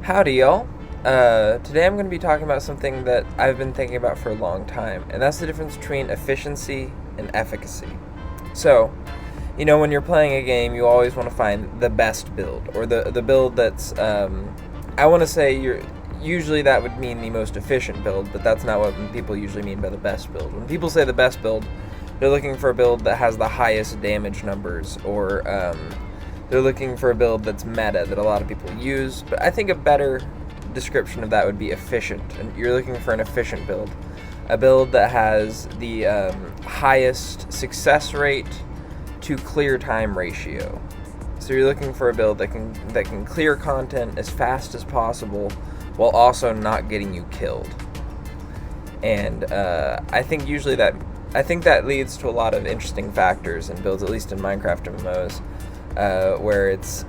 Howdy, y'all. Today I'm going to be talking about something that I've been thinking about for a long time, and that's the difference between efficiency and efficacy. So, when you're playing a game, you always want to find the best build, or the build that's, I want to say usually that would mean the most efficient build, but that's not what people usually mean by the best build. When people say the best build, they're looking for a build that has the highest damage numbers, or they're looking for a build that's meta that a lot of people use. But I think a better description of that would be efficient. And you're looking for an efficient build, a build that has the highest success rate to clear time ratio. So you're looking for a build that can clear content as fast as possible while also not getting you killed. And I think that leads to a lot of interesting factors in builds, at least in Minecraft MMOs, where it's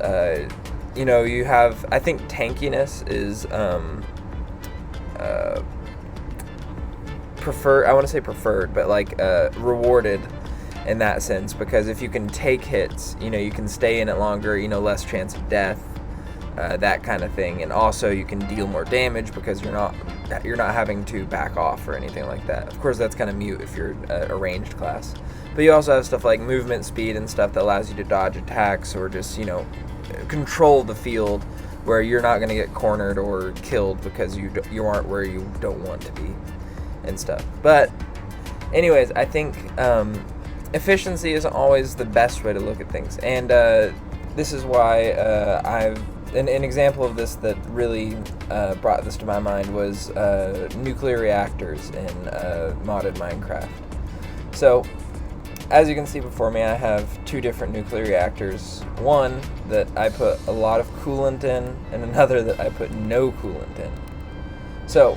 you have, I think tankiness is preferred. I want to say preferred, but rewarded in that sense, because if you can take hits, you can stay in it longer, less chance of death, that kind of thing, and also you can deal more damage because you're not having to back off or anything like that. Of course, that's kind of mute if you're a ranged class, but you also have stuff like movement speed and stuff that allows you to dodge attacks or just control the field, where you're not going to get cornered or killed because you aren't where you don't want to be and stuff. But anyways, I think efficiency isn't always the best way to look at things, and this is why an example of this that really brought this to my mind was nuclear reactors in modded Minecraft. So, as you can see before me, I have two different nuclear reactors. One that I put a lot of coolant in, and another that I put no coolant in. So,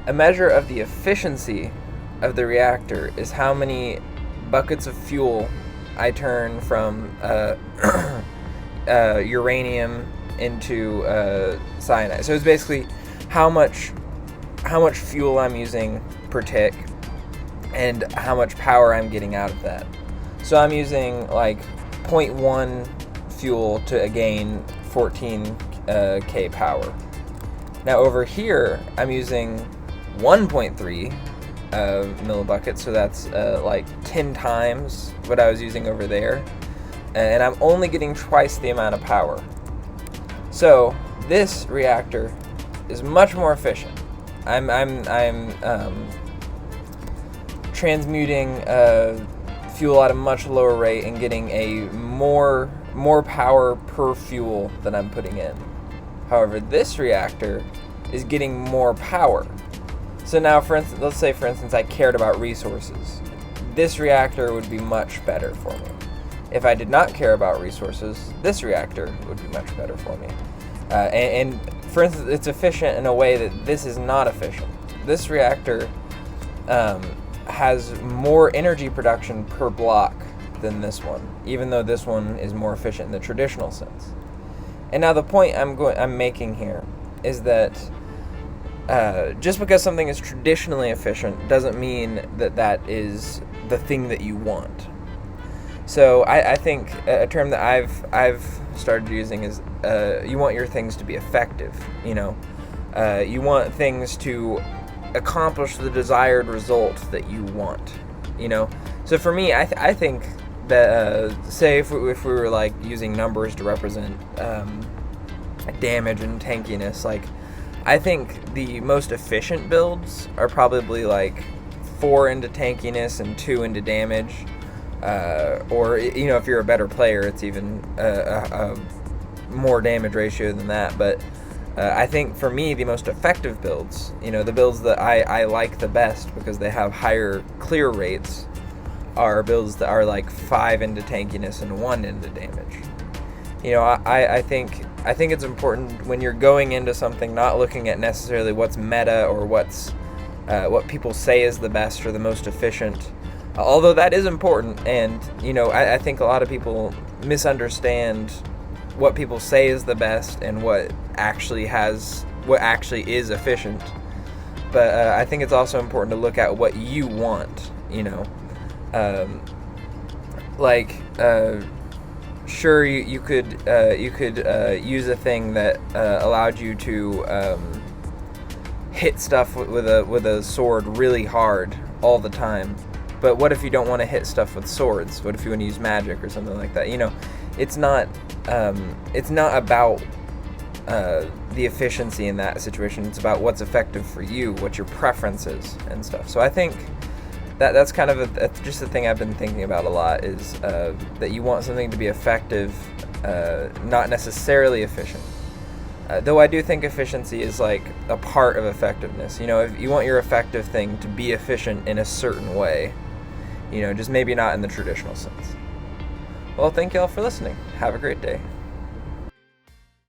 a measure of the efficiency of the reactor is how many buckets of fuel I turn from uranium into cyanide. So it's basically how much fuel I'm using per tick and how much power I'm getting out of that. So I'm using 0.1 fuel to gain 14k power. Now over here I'm using 1.3 millibuckets, so that's 10 times what I was using over there, and I'm only getting twice the amount of power. So this reactor is much more efficient. I'm transmuting fuel at a much lower rate and getting a more power per fuel than I'm putting in. However, this reactor is getting more power. So now, let's say for instance I cared about resources. This reactor would be much better for me. If I did not care about resources, this reactor would be much better for me. And for instance, it's efficient in a way that this is not efficient. This reactor has more energy production per block than this one, even though this one is more efficient in the traditional sense. And now the point I'm making here is that just because something is traditionally efficient doesn't mean that is the thing that you want. So I think a term that I've started using is you want your things to be effective. You want things to accomplish the desired result that you want. So for me, I think that say if we were using numbers to represent damage and tankiness, I think the most efficient builds are probably 4 into tankiness and 2 into damage. Or if you're a better player, it's even a more damage ratio than that. But I think for me, the most effective builds, the builds that I like the best because they have higher clear rates, are builds that are 5 into tankiness and 1 into damage. I think it's important when you're going into something not looking at necessarily what's meta or what people say is the best or the most efficient. Although that is important, and I think a lot of people misunderstand what people say is the best and what actually is efficient. But I think it's also important to look at what you want. sure, you could use a thing that allowed you to hit stuff with a sword really hard all the time. But what if you don't want to hit stuff with swords? What if you want to use magic or something like that? It's not about the efficiency in that situation. It's about what's effective for you, what your preference is, and stuff. So I think that's kind of just a thing I've been thinking about a lot, is that you want something to be effective, not necessarily efficient. Though I do think efficiency is like a part of effectiveness. If you want your effective thing to be efficient in a certain way, just maybe not in the traditional sense. Well, thank y'all for listening. Have a great day.